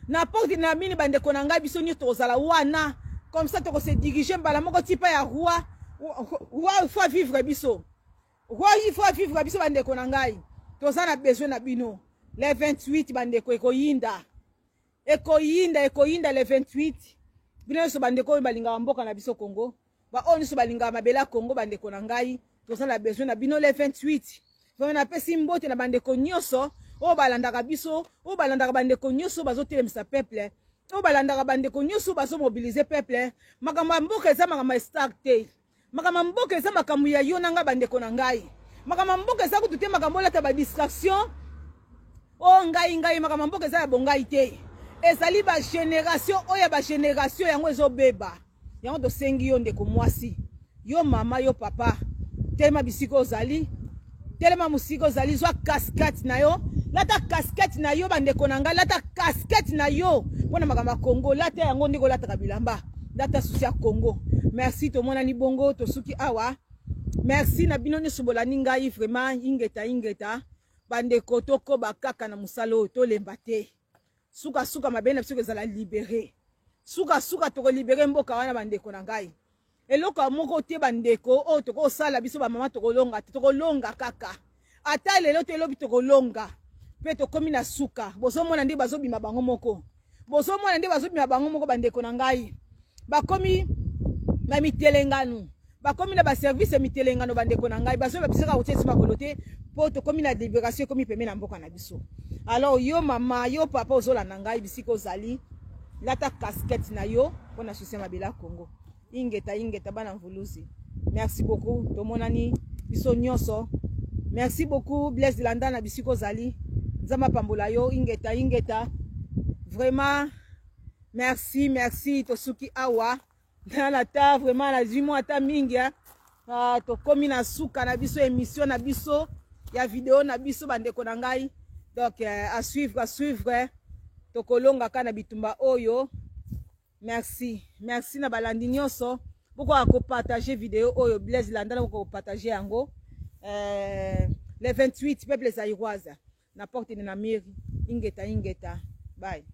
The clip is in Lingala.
na porte na mini bande konanga biso nyo tozala wana comme ça to se diriger mbala moko tipa ya roi il faut vivre biso roi il faut vivre biso bande konanga tozana besoin na bino le 28 bande ko ekoyinda le 28 bino so bande ko balinga mboka na biso Congo ba oni so balinga mabela Congo bande konanga tozana besoin na bino le 28 vraiment na pesi mbote na bande ko nyoso o balandaka biso o balandaka bande ko nyoso bazotelemisa peuple o balandaka bande ko nyoso bazo mobiliser peuple makambo mboka eza makambo start te makambo mboka eza makambo ya yo nanga bande ko nangai makambo mboka eza kutute makambo lata ba distraction o ngai makambo mboka eza ya bongai te ezali ba génération oya ba génération yango ezobeba yango to sengi yo ndeko mwasi yo mama yo papa telema bisiko ozali telema musiko ozali zwa casquette na yo lata casquette na yo bande konanga lata casquette na yo pona makambo Congo lata yango ndiko lata bilamba lata susi ya Congo merci to mona ni bongo to suki awa merci na bino ni subolani ngai vraiment ingeta bande kotoko bakaka na musalo to lembate suka mabena biso ezala libérer suka to libérer mboka wana bande konanga eloko moko te bandeko o toko sala biso ba mama tokolonga kaka ata lelo te lobi tokolonga pe to komi na suka bozomona ndi bazobima bango moko bandeko na ngai bakomi na mitelengano bakomi na ba service mitelengano bandeko na ngai bazo babisaka otesi bakolote po to komi na libération komi peme na mboka na biso alors yo mama yo papa ozola na ngai bisiko ozali lata casquette na yo pona susi mabela Congo ingeta bana mvuluzi merci beaucoup to monani biso nyoso merci beaucoup Blaise Landa na bisiko zali nzama pambola yo ingeta vraiment merci to suki awa na ta vraiment na jimo ata mingi to komi na suka na biso émission na biso ya vidéo na biso bandeko na ngai donc à suivre to kolonga kana bitumba oyo. Merci na balandi nyonso beaucoup à partager vidéo oyo Blaise Landa beaucoup partager yango le 28 peuple zaïroise na porte na mairie ingeta bye.